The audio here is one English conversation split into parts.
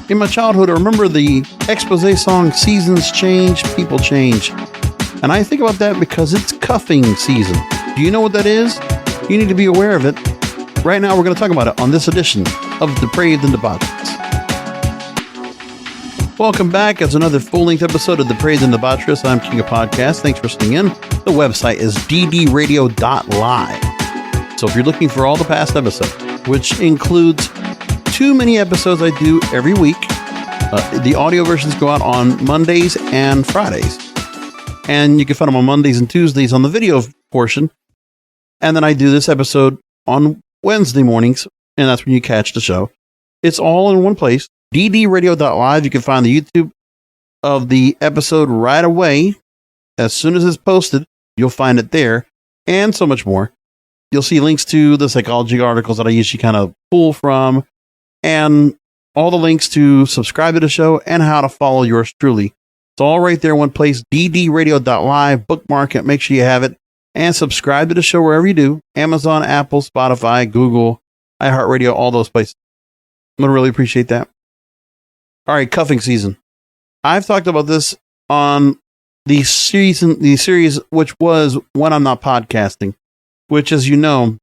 In my childhood, I remember the expose song, Seasons Change, People Change. And I think about that because it's cuffing season. Do you know what that is? You need to be aware of it. Right now, we're going to talk about it on this edition of Depraved and Debaucherous. Welcome back. It's another full-length episode of Depraved and Debaucherous. I'm King of Podcasts. Thanks for listening in. The website is ddradio.live. So if you're looking for all the past episodes, which includes too many episodes I do every week, the audio versions go out on Mondays and Fridays. And you can find them on Mondays and Tuesdays on the video portion. And then I do this episode on Wednesday mornings, and that's when you catch the show. It's all in one place, ddradio.live. You can find the YouTube of the episode right away. As soon as it's posted, you'll find it there, and so much more. You'll see links to the psychology articles that I usually kind of pull from, and all the links to subscribe to the show and how to follow yours truly. It's all right there in one place, ddradio.live. Bookmark it, make sure you have it, and subscribe to the show wherever you do. Amazon, Apple, Spotify, Google, iHeartRadio, all those places. I'm going to really appreciate that. All right, cuffing season. I've talked about this on the series, which was When I'm Not Podcasting, which, as you know,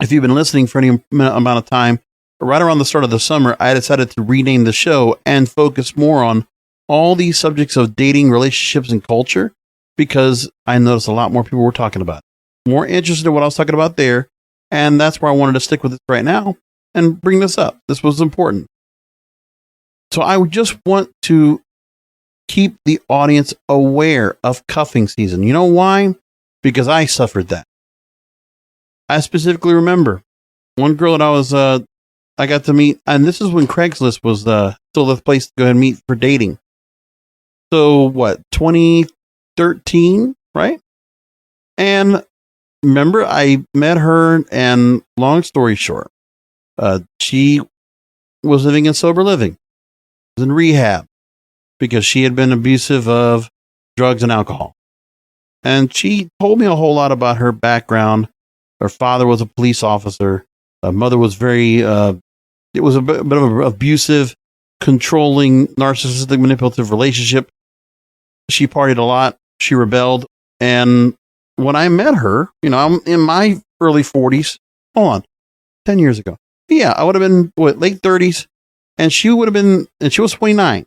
if you've been listening for any amount of time, right around the start of the summer, I decided to rename the show and focus more on all these subjects of dating, relationships, and culture, because I noticed a lot more people were talking about it. More interested in what I was talking about there, and that's where I wanted to stick with it right now and bring this up. This was important. So I just want to keep the audience aware of cuffing season. You know why? Because I suffered that. I specifically remember one girl that I got to meet, and this is when Craigslist was still the place to go ahead and meet for dating. So what, 2013, right? And remember, I met her, and long story short, she was living in sober living, was in rehab, because she had been abusive of drugs and alcohol. And she told me a whole lot about her background. Her father was a police officer. Her mother was it was a bit of an abusive, controlling, narcissistic, manipulative relationship. She partied a lot. She rebelled. And when I met her, I'm in my early 40s. Hold on. 10 years ago. Yeah, I would have been, late 30s. And she was 29.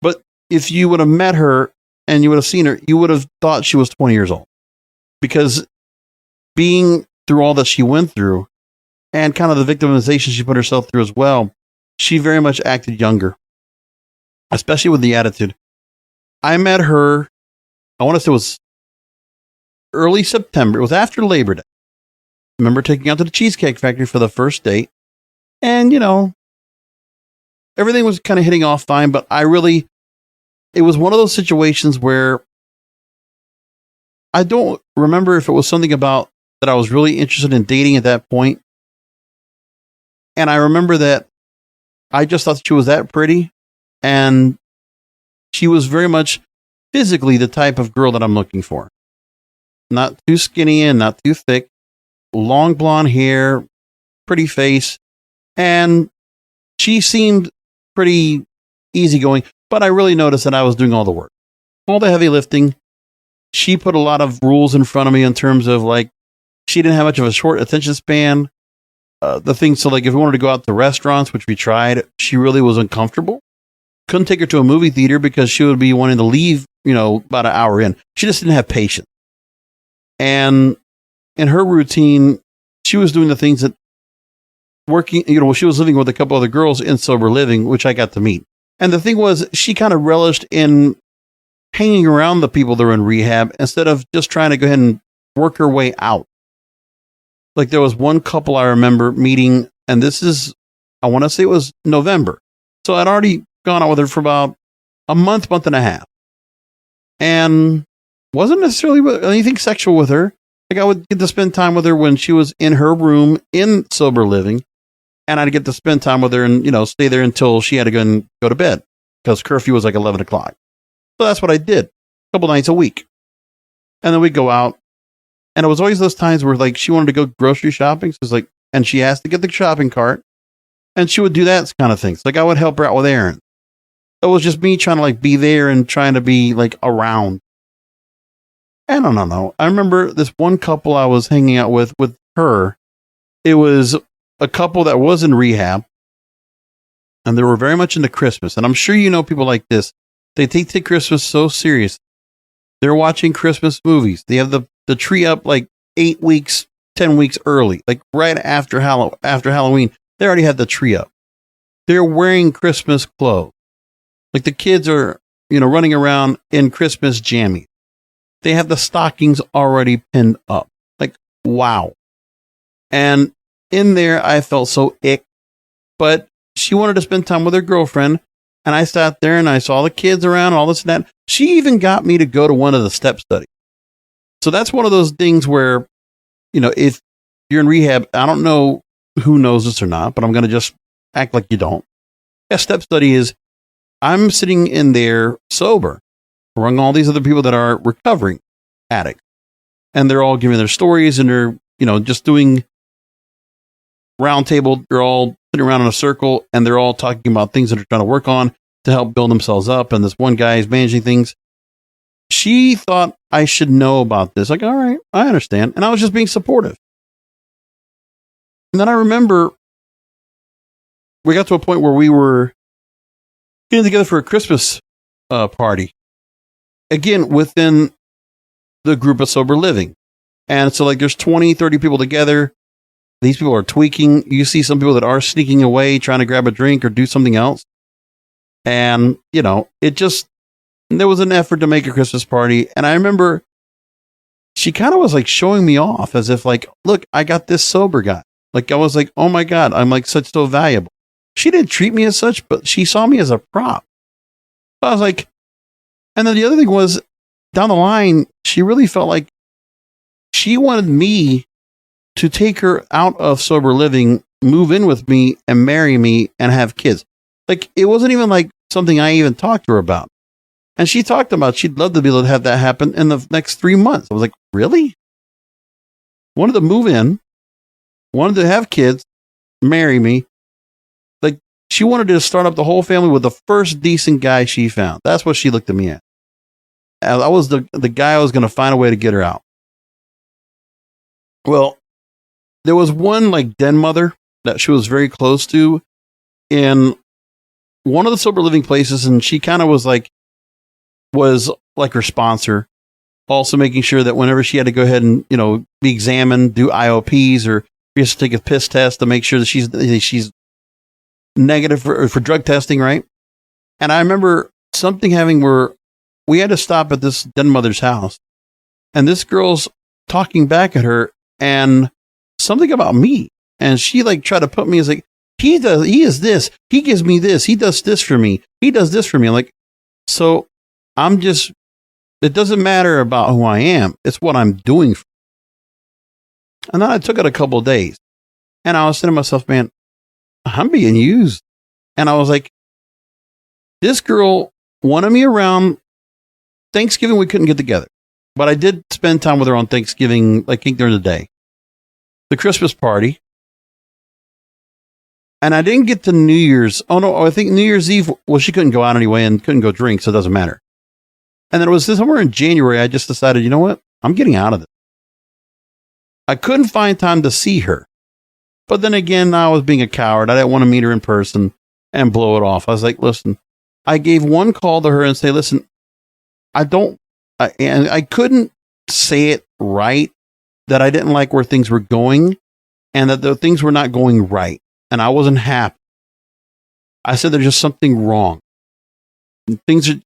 But if you would have met her and you would have seen her, you would have thought she was 20 years old. Because being through all that she went through and kind of the victimization she put herself through as well, she very much acted younger, especially with the attitude. I met her, I want to say it was early September. It was after Labor Day. I remember taking her out to the Cheesecake Factory for the first date. And, everything was kind of hitting off fine, but it was one of those situations where I don't remember if it was something about that I was really interested in dating at that point. And I remember that I just thought she was that pretty, and she was very much physically the type of girl that I'm looking for. Not too skinny and not too thick, long blonde hair, pretty face, and she seemed pretty easygoing, but I really noticed that I was doing all the work, all the heavy lifting. She put a lot of rules in front of me in terms of she didn't have much of a short attention span. The thing, so if we wanted to go out to restaurants, which we tried, she really was uncomfortable. Couldn't take her to a movie theater because she would be wanting to leave, about an hour in. She just didn't have patience. And in her routine, she was doing the things that working, she was living with a couple other girls in sober living, which I got to meet. And the thing was, she kind of relished in hanging around the people that were in rehab instead of just trying to go ahead and work her way out. There was one couple I remember meeting, and I want to say it was November. So I'd already gone out with her for about a month and a half. And wasn't necessarily anything sexual with her. I would get to spend time with her when she was in her room in sober living. And I'd get to spend time with her and, stay there until she had to go to bed, because curfew was 11 o'clock. So that's what I did a couple nights a week. And then we'd go out. And it was always those times where she wanted to go grocery shopping. So it's and she has to get the shopping cart. And she would do that kind of things. Like I would help her out with errands. It was just me trying to like be there and trying to be like around. And I don't know. I remember this one couple I was hanging out with her. It was a couple that was in rehab, and they were very much into Christmas. And I'm sure you know people like this. They take Christmas so serious. They're watching Christmas movies. They have the tree up like 8 weeks, 10 weeks early, like right after Halloween. They already had the tree up. They're wearing Christmas clothes. Like the kids are, running around in Christmas jammies. They have the stockings already pinned up. Like, wow. And in there, I felt so ick. But she wanted to spend time with her girlfriend. And I sat there and I saw the kids around, all this and that. She even got me to go to one of the step studies. So that's one of those things where, if you're in rehab, I don't know who knows this or not, but I'm going to just act like you don't. A step study is I'm sitting in there sober among all these other people that are recovering addicts. And they're all giving their stories and they're, just doing round table. They're all sitting around in a circle and they're all talking about things that they're trying to work on to help build themselves up. And this one guy is managing things. She thought I should know about this. Like, all right, I understand. And I was just being supportive. And then I remember we got to a point where we were getting together for a Christmas party. Again, within the group of sober living. And so like there's 20, 30 people together. These people are tweaking. You see some people that are sneaking away, trying to grab a drink or do something else. And, there was an effort to make a Christmas party. And I remember she kind of was like showing me off as if like, look, I got this sober guy. Like I was like, oh my God, I'm like so valuable. She didn't treat me as such, but she saw me as a prop. I was like, and then the other thing was down the line, she really felt like she wanted me to take her out of sober living, move in with me and marry me and have kids. Like it wasn't even like something I even talked to her about. And she talked about she'd love to be able to have that happen in the next 3 months. I was like, really? Wanted to move in, wanted to have kids, marry me. Like she wanted to start up the whole family with the first decent guy she found. That's what she looked at me at. I was the guy I was going to find a way to get her out. Well, there was one like den mother that she was very close to in one of the sober living places. And she kind of was like her sponsor, also making sure that whenever she had to go ahead and, be examined, do IOPs or she has to take a piss test to make sure that she's negative for drug testing. Right. And I remember something where we had to stop at this den mother's house and this girl's talking back at her and something about me. And she like tried to put me as like, he is this, he gives me this, he does this for me, he does this for me. I'm like, so it doesn't matter about who I am. It's what I'm doing. And then I took it a couple of days and I was saying to myself, man, I'm being used. And I was like, this girl wanted me around Thanksgiving. We couldn't get together, but I did spend time with her on Thanksgiving, like during the day, the Christmas party. And I didn't get to New Year's. Oh no, I think New Year's Eve. Well, she couldn't go out anyway and couldn't go drink. So it doesn't matter. And then it was somewhere in January, I just decided, you know what? I'm getting out of this. I couldn't find time to see her. But then again, I was being a coward. I didn't want to meet her in person and blow it off. I was like, listen, I gave one call to her and say, listen, and I couldn't say it right, that I didn't like where things were going and that the things were not going right. And I wasn't happy. I said, there's just something wrong. There's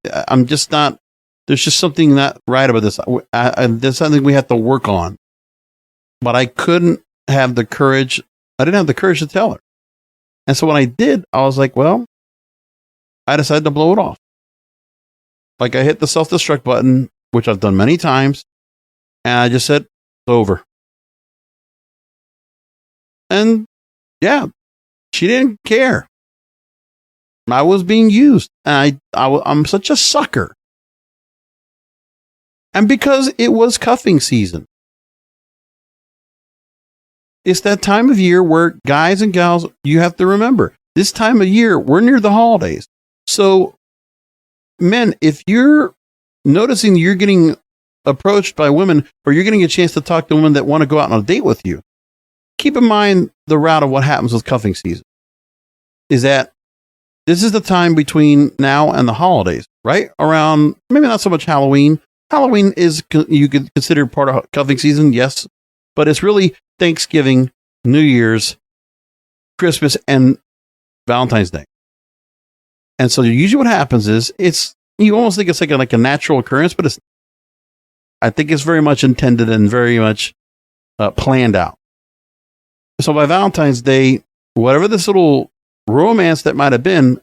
just something not right about this. There's something we have to work on. But I couldn't have the courage. I didn't have the courage to tell her. And so when I did, I was like, well, I decided to blow it off. Like I hit the self-destruct button, which I've done many times. And I just said, it's over. And yeah, she didn't care. I was being used. And I'm such a sucker. And because it was cuffing season, it's that time of year where guys and gals, you have to remember, this time of year, we're near the holidays. So, men, if you're noticing you're getting approached by women or you're getting a chance to talk to women that want to go out on a date with you, keep in mind the route of what happens with cuffing season. Is that this is the time between now and the holidays, right? Around maybe not so much Halloween. Halloween is, you could consider part of cuffing season, yes, but it's really Thanksgiving, New Year's, Christmas, and Valentine's Day. And so usually what happens is you almost think it's like a natural occurrence, but I think it's very much intended and very much planned out. So by Valentine's Day, whatever this little romance that might have been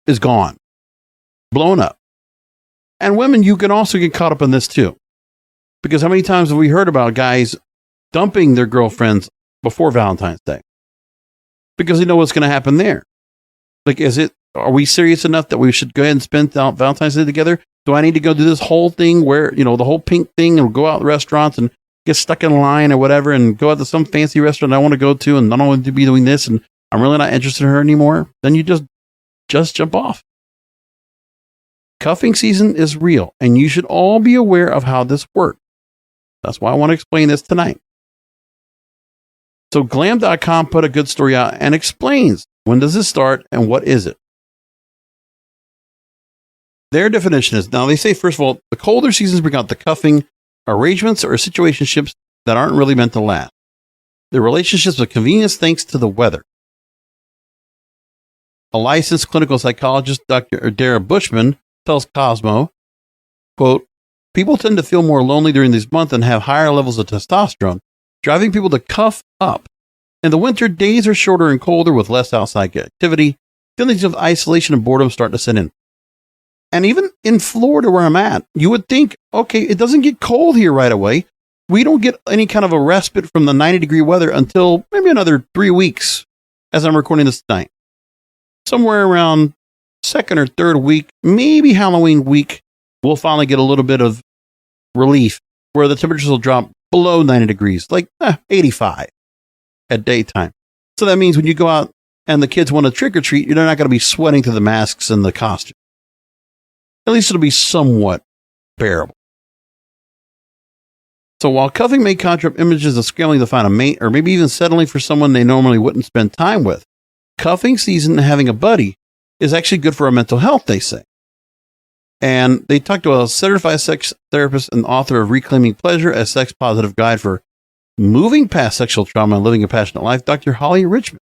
is gone, blown up. And women, you can also get caught up in this too. Because how many times have we heard about guys dumping their girlfriends before Valentine's Day? Because they know what's going to happen there. Like, are we serious enough that we should go ahead and spend Valentine's Day together? Do I need to go do this whole thing where, the whole pink thing and go out to restaurants and get stuck in line or whatever and go out to some fancy restaurant I want to go to and I don't want to be doing this and I'm really not interested in her anymore? Then you just jump off. Cuffing season is real and you should all be aware of how this works. That's why I want to explain this tonight. So glam.com put a good story out and explains when does this start and what is it. Their definition is, now they say, first of all, the colder seasons bring out the cuffing, arrangements, or situationships that aren't really meant to last. The relationships of convenience thanks to the weather. A licensed clinical psychologist, Dr. Dara Bushman, tells Cosmo, quote, people tend to feel more lonely during these months and have higher levels of testosterone, driving people to cuff up. In the winter, days are shorter and colder with less outside activity. Feelings of isolation and boredom start to set in. And even in Florida where I'm at, you would think, okay, it doesn't get cold here right away. We don't get any kind of a respite from the 90-degree weather until maybe another 3 weeks as I'm recording this tonight. Somewhere around second or third week, maybe Halloween week, we'll finally get a little bit of relief where the temperatures will drop below 90 degrees, like 85 at daytime. So that means when you go out and the kids want to trick or treat, you're not going to be sweating through the masks and the costume. At least it'll be somewhat bearable. So while cuffing may conjure up images of scrambling to find a mate or maybe even settling for someone they normally wouldn't spend time with, cuffing season and having a buddy is actually good for our mental health, they say. And they talked to a certified sex therapist and author of Reclaiming Pleasure, a sex positive guide for moving past sexual trauma and living a passionate life, Dr. Holly Richmond.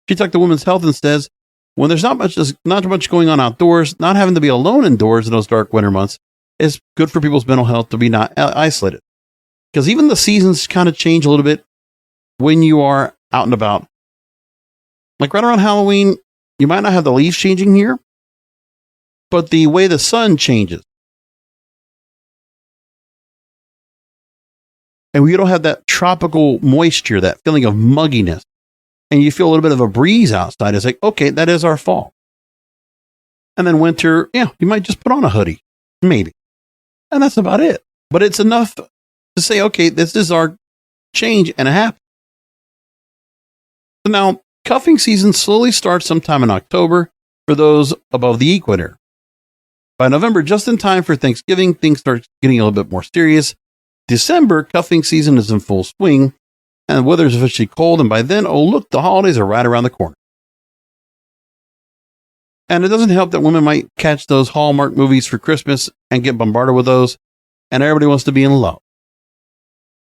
She talked to women's health and says, when there's not much going on outdoors, not having to be alone indoors in those dark winter months is good for people's mental health to be not isolated. Because even the seasons kind of change a little bit when you are out and about. Like right around Halloween, you might not have the leaves changing here, but the way the sun changes. And we don't have that tropical moisture, that feeling of mugginess. And you feel a little bit of a breeze outside. It's like, okay, that is our fall. And then winter, you might just put on a hoodie, maybe. And that's about it. But it's enough to say, okay, this is our change and it happened. So now, cuffing season slowly starts sometime in October for those above the equator. By November, just in time for Thanksgiving, things start getting a little bit more serious. December, cuffing season is in full swing. And the weather is officially cold, and by then, oh look, the holidays are right around the corner. And it doesn't help that women might catch those Hallmark movies for Christmas and get bombarded with those, and everybody wants to be in love.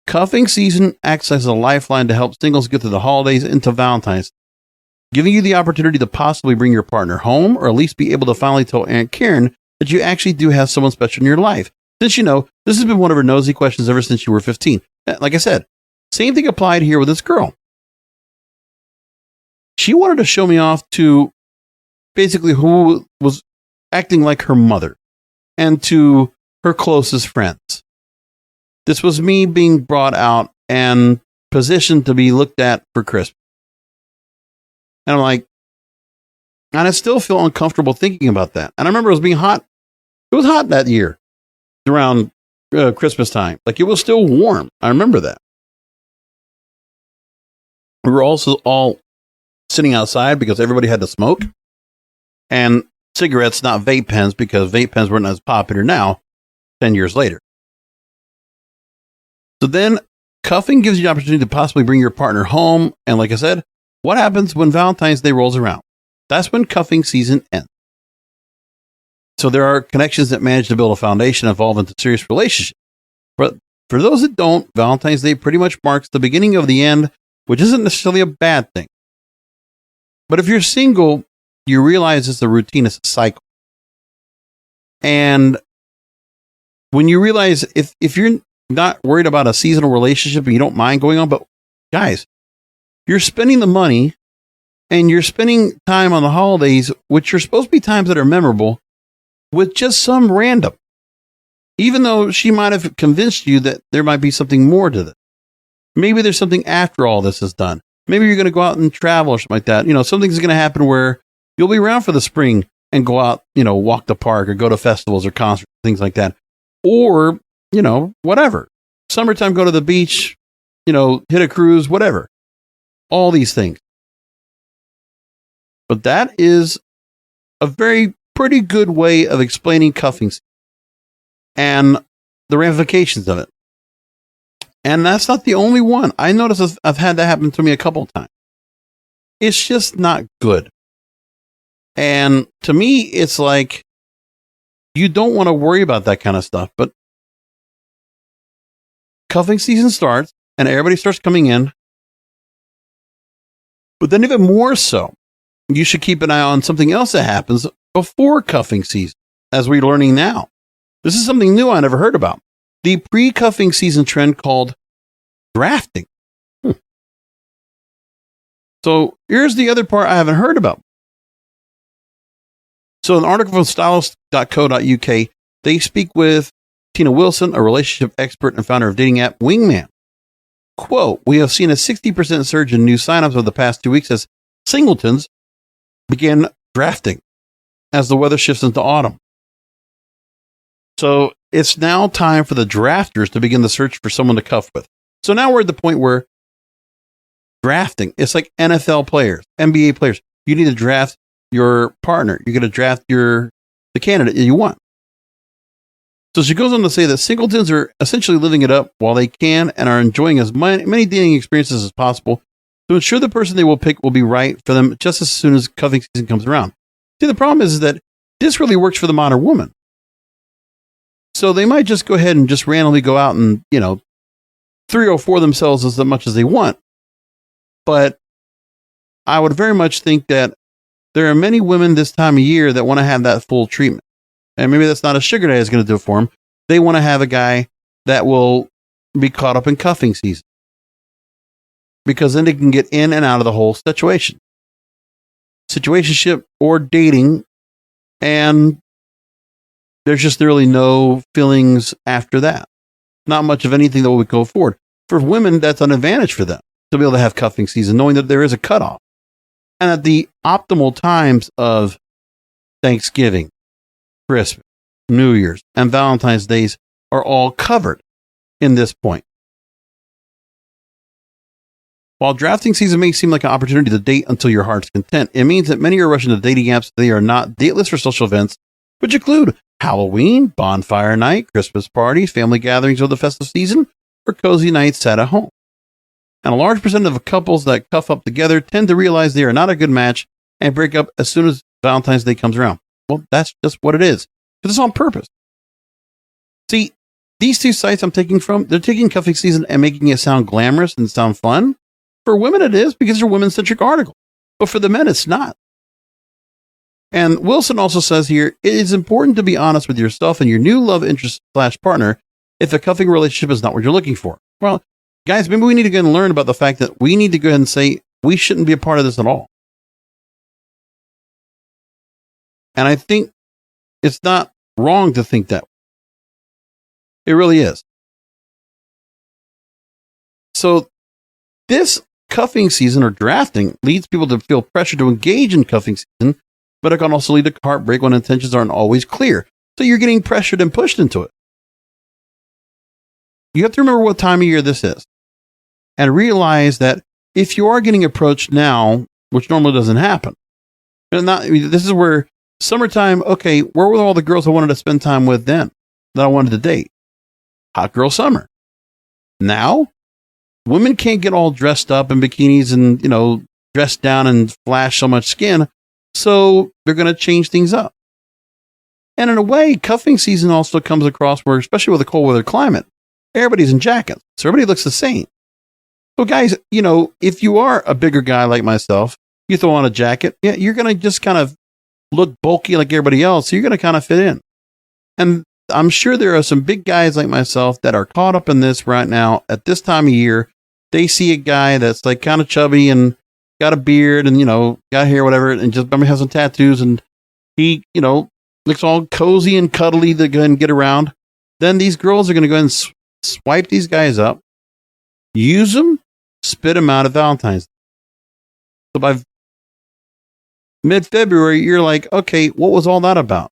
Cuffing season acts as a lifeline to help singles get through the holidays into Valentine's, giving you the opportunity to possibly bring your partner home, or at least be able to finally tell Aunt Karen that you actually do have someone special in your life. Since this has been one of her nosy questions ever since you were 15. Like I said, same thing applied here with this girl. She wanted to show me off to basically who was acting like her mother and to her closest friends. This was me being brought out and positioned to be looked at for Christmas. And I'm like, and I still feel uncomfortable thinking about that. And I remember it was being hot. It was hot that year around Christmas time. Like it was still warm. I remember that. We were also all sitting outside because everybody had to smoke. And cigarettes, not vape pens, because vape pens weren't as popular now, 10 years later. So then cuffing gives you the opportunity to possibly bring your partner home. And like I said, what happens when Valentine's Day rolls around? That's when cuffing season ends. So there are connections that manage to build a foundation and evolve into serious relationships. But for those that don't, Valentine's Day pretty much marks the beginning of the end, which isn't necessarily a bad thing. But if you're single, you realize it's a routine, it's a cycle. And when you realize if you're not worried about a seasonal relationship and you don't mind going on, but guys, you're spending the money and you're spending time on the holidays, which are supposed to be times that are memorable, with just some random. Even though she might have convinced you that there might be something more to this. Maybe there's something after all this is done. Maybe you're going to go out and travel or something like that. You know, something's going to happen where you'll be around for the spring and go out, you know, walk the park or go to festivals or concerts, things like that. Or, you know, whatever. Summertime, go to the beach, you know, hit a cruise, whatever. All these things. But that is a pretty good way of explaining cuffing and the ramifications of it. And that's not the only one. I notice I've had that happen to me a couple of times. It's just not good. And to me, it's like, you don't want to worry about that kind of stuff. But cuffing season starts and everybody starts coming in. But then even more so, you should keep an eye on something else that happens before cuffing season, as we're learning now. This is something new I never heard about. The pre-cuffing season trend called drafting. So here's the other part I haven't heard about. So an article from stylist.co.uk, they speak with Tina Wilson, a relationship expert and founder of dating app Wingman. Quote, we have seen a 60% surge in new signups over the past 2 weeks as singletons begin drafting as the weather shifts into autumn. So it's now time for the drafters to begin the search for someone to cuff with. So now we're at the point where drafting, it's like NFL players, NBA players. You need to draft your partner. You're going to draft the candidate you want. So she goes on to say that singletons are essentially living it up while they can and are enjoying as many dating experiences as possible to ensure the person they will pick will be right for them just as soon as cuffing season comes around. See, the problem is that this really works for the modern woman. So they might just go ahead and just randomly go out and, you know, 3 or 4 themselves as much as they want. But I would very much think that there are many women this time of year that want to have that full treatment. And maybe that's not a sugar daddy is going to do it for them. They want to have a guy that will be caught up in cuffing season. Because then they can get in and out of the whole situation. Situationship or dating. And there's just really no feelings after that. Not much of anything that will go forward. For women, that's an advantage for them to be able to have cuffing season, knowing that there is a cutoff. And at the optimal times of Thanksgiving, Christmas, New Year's, and Valentine's Days are all covered in this point. While drafting season may seem like an opportunity to date until your heart's content, it means that many are rushing to dating apps. They are not dateless for social events, which include Halloween, bonfire night, Christmas parties, family gatherings of the festive season, or cozy nights sat at home. And a large percent of couples that cuff up together tend to realize they are not a good match and break up as soon as Valentine's Day comes around. Well, that's just what it is. Because it's on purpose. See, these two sites I'm taking from, they're taking cuffing season and making it sound glamorous and sound fun. For women, it is because they're women-centric articles. But for the men, it's not. And Wilson also says here, it is important to be honest with yourself and your new love interest / partner if a cuffing relationship is not what you're looking for. Well, guys, maybe we need to go and learn about the fact that we need to go ahead and say we shouldn't be a part of this at all. And I think it's not wrong to think that. It really is. So this cuffing season or drafting leads people to feel pressure to engage in cuffing season, but it can also lead to heartbreak when intentions aren't always clear. So you're getting pressured and pushed into it. You have to remember what time of year this is and realize that if you are getting approached now, which normally doesn't happen, and this is where summertime, okay, where were all the girls I wanted to spend time with then that I wanted to date? Hot girl summer. Now, women can't get all dressed up in bikinis and, dressed down and flash so much skin. So they're going to change things up. And in a way, cuffing season also comes across where, especially with a cold weather climate, everybody's in jackets. So everybody looks the same. So guys, if you are a bigger guy like myself, you throw on a jacket, yeah, you're going to just kind of look bulky like everybody else. So you're going to kind of fit in. And I'm sure there are some big guys like myself that are caught up in this right now at this time of year. They see a guy that's like kind of chubby and got a beard and, got hair, whatever, and just maybe has some tattoos, and he, looks all cozy and cuddly to go and get around. Then these girls are going to go ahead and swipe these guys up, use them, spit them out at Valentine's. So by mid-February, you're like, okay, what was all that about?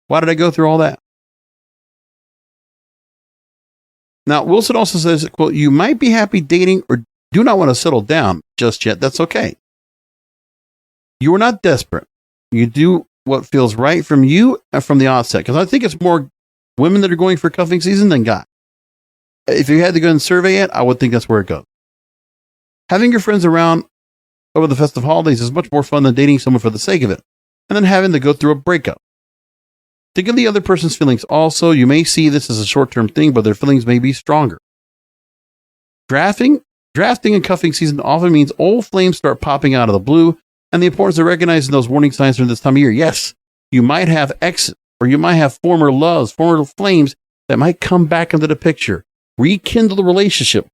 Why did I go through all that? Now, Wilson also says, quote, you might be happy dating or do not want to settle down just yet. That's okay. You are not desperate. You do what feels right from you and from the outset. Because I think it's more women that are going for cuffing season than guys. If you had to go and survey it, I would think that's where it goes. Having your friends around over the festive holidays is much more fun than dating someone for the sake of it, and then having to go through a breakup. Think of the other person's feelings also. You may see this as a short-term thing, but their feelings may be stronger. Drafting and cuffing season often means old flames start popping out of the blue, and the importance of recognizing those warning signs during this time of year. Yes, you might have exes, or you might have former loves, former flames that might come back into the picture. Rekindle the relationship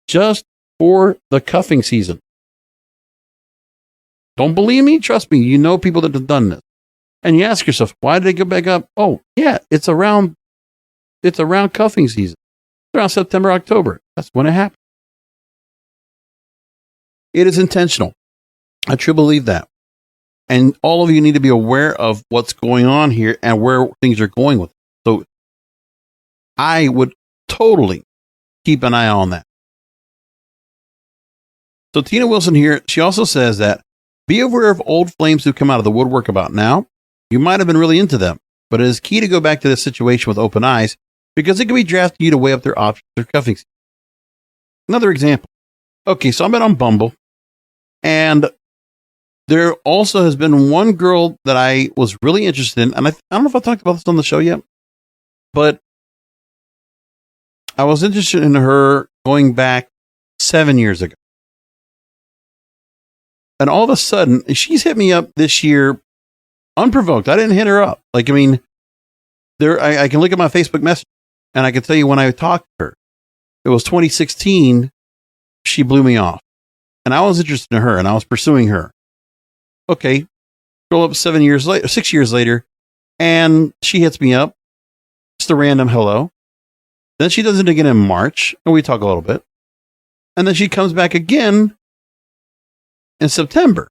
just for the cuffing season. Don't believe me? Trust me, you know people that have done this. And you ask yourself, why did they go back up? Oh, yeah, it's around cuffing season. It's around September, October. That's when it happens. It is intentional. I truly believe that. And all of you need to be aware of what's going on here and where things are going with it. So I would totally keep an eye on that. So Tina Wilson here, she also says that be aware of old flames who come out of the woodwork about now. You might have been really into them, but it is key to go back to this situation with open eyes because it can be drafting you to weigh up their options or cuffing. Another example. Okay, so I've been on Bumble, and there also has been one girl that I was really interested in, and I don't know if I talked about this on the show yet, but I was interested in her going back 7 years ago. And all of a sudden, she's hit me up this year unprovoked. I didn't hit her up. I can look at my Facebook message and I can tell you when I talked to her. It was 2016. She blew me off. And I was interested in her and I was pursuing her. Okay. Scroll up 6 years later, and she hits me up. Just a random hello. Then she does it again in March, and we talk a little bit. And then she comes back again in September.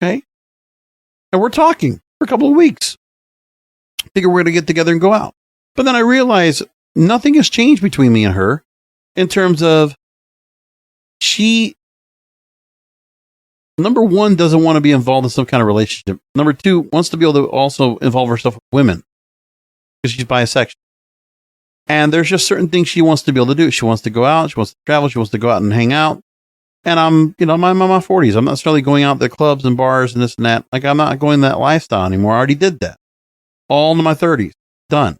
Okay. And we're talking for a couple of weeks. I figure we're going to get together and go out. But then I realize nothing has changed between me and her in terms of she, number one, doesn't want to be involved in some kind of relationship. Number two, wants to be able to also involve herself with women because she's bisexual. And there's just certain things she wants to be able to do. She wants to go out. She wants to travel. She wants to go out and hang out. And I'm in my 40s. I'm not necessarily going out to clubs and bars and this and that. I'm not going that lifestyle anymore. I already did that. All in my 30s. Done.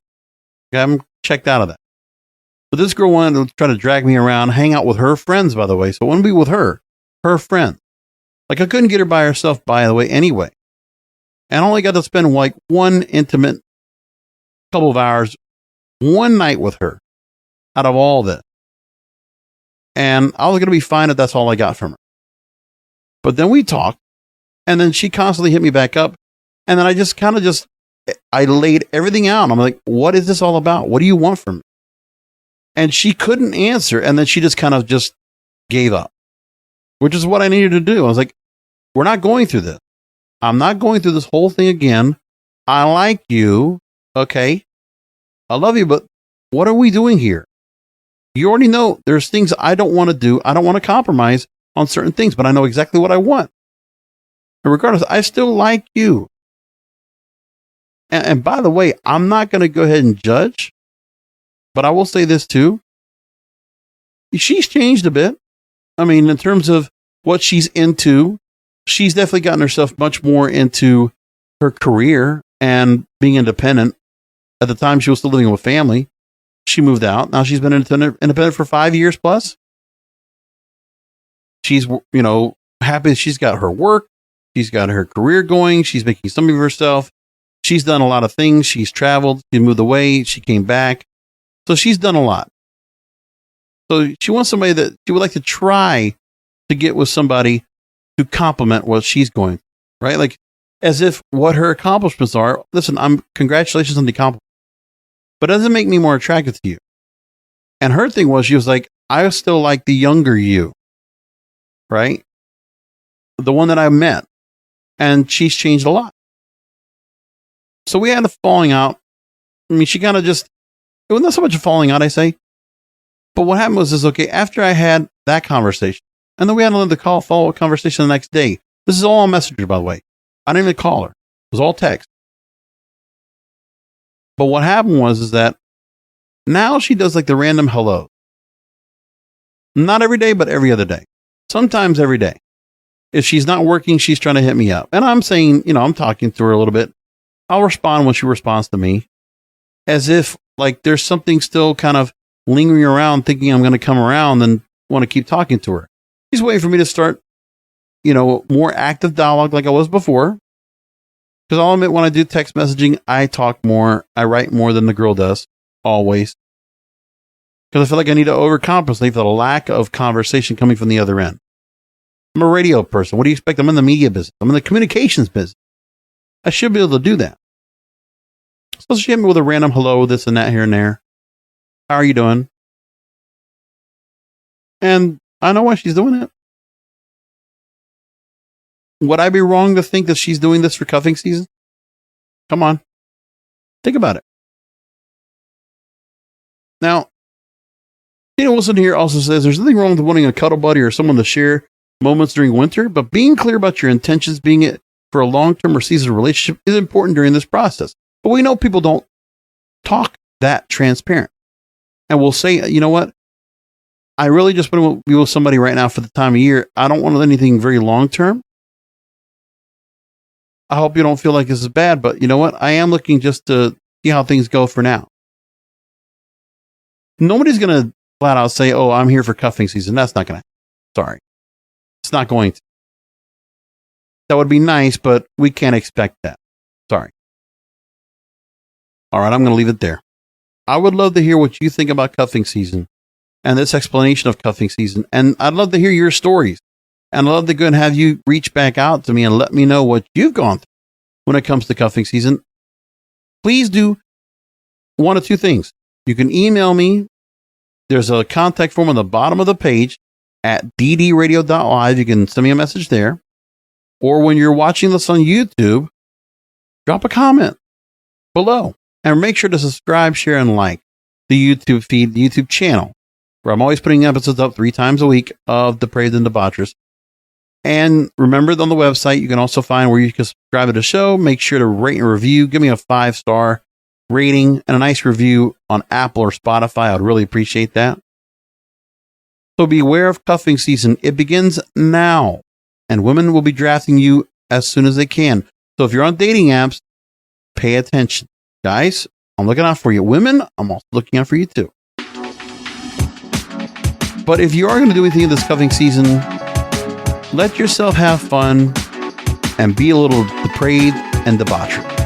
I'm checked out of that. But this girl wanted to try to drag me around, hang out with her friends, by the way. So I want to be with her friends. I couldn't get her by herself, by the way, anyway. And I only got to spend one intimate couple of hours, one night with her out of all this. And I was going to be fine if that's all I got from her. But then we talked, and then she constantly hit me back up. And then I laid everything out. I'm like, what is this all about? What do you want from me? And she couldn't answer. And then she just kind of just gave up, which is what I needed to do. I was like, we're not going through this. I'm not going through this whole thing again. I like you. Okay. I love you, but what are we doing here? You already know there's things I don't want to do. I don't want to compromise. on certain things, but I know exactly what I want. And regardless, I still like you. And by the way, I'm not going to go ahead and judge, but I will say this too. She's changed a bit. I mean, in terms of what she's into, she's definitely gotten herself much more into her career and being independent. At the time, she was still living with family. She moved out. Now she's been independent for 5 years plus. She's, happy she's got her work. She's got her career going. She's making something of herself. She's done a lot of things. She's traveled. She moved away. She came back. So she's done a lot. So she wants somebody that she would like to try to get with somebody to complement what she's going, right? Like as if what her accomplishments are. Listen, congratulations on the accomplishment, but it doesn't make me more attracted to you. And her thing was, she was like, I still like the younger you, right? The one that I met. And she's changed a lot. So we had a falling out. I mean, she kind of just, it wasn't so much a falling out, I say. But what happened was okay, after I had that conversation, and then we had another follow-up conversation the next day. This is all on Messenger, by the way. I didn't even call her. It was all text. But what happened was that now she does like the random hello. Not every day, but every other day. Sometimes every day. If she's not working, she's trying to hit me up. And I'm saying, I'm talking to her a little bit. I'll respond when she responds to me. As if like there's something still kind of lingering around, thinking I'm going to come around and want to keep talking to her. She's waiting for me to start, more active dialogue like I was before. Because I'll admit, when I do text messaging, I talk more. I write more than the girl does. Always. Because I feel like I need to overcompensate for the lack of conversation coming from the other end. I'm a radio person. What do you expect? I'm in the media business. I'm in the communications business. I should be able to do that. So she hit me with a random hello, this and that, here and there. How are you doing? And I know why she's doing it. Would I be wrong to think that she's doing this for cuffing season? Come on. Think about it. Now, Tina Wilson here also says there's nothing wrong with wanting a cuddle buddy or someone to share moments during winter, but being clear about your intentions, being it for a long-term or seasonal relationship is important during this process. But we know people don't talk that transparent. And we'll say, you know what? I really just want to be with somebody right now for the time of year. I don't want anything very long-term. I hope you don't feel like this is bad, but you know what? I am looking just to see how things go for now. Nobody's going to flat out say, oh, I'm here for cuffing season. That's not going to happen. Sorry. It's not going to. That would be nice, but we can't expect that. Sorry. All right, I'm going to leave it there. I would love to hear what you think about cuffing season and this explanation of cuffing season. And I'd love to hear your stories. And I'd love to go and have you reach back out to me and let me know what you've gone through when it comes to cuffing season. Please do one of two things. You can email me. There's a contact form on the bottom of the page at ddradio.live. You can send me a message there. Or when you're watching this on YouTube, drop a comment below. And make sure to subscribe, share, and like the YouTube feed, the YouTube channel, where I'm always putting episodes up 3 times a week of Depraved and Debaucherous. And remember, on the website, you can also find where you can subscribe to the show. Make sure to rate and review. Give me a 5-star rating and a nice review on Apple or Spotify. I'd really appreciate that. So beware of cuffing season. It begins now, and women will be drafting you as soon as they can. So if you're on dating apps, pay attention. Guys, I'm looking out for you. Women, I'm also looking out for you too. But if you are going to do anything in this cuffing season, let yourself have fun and be a little depraved and debaucherous.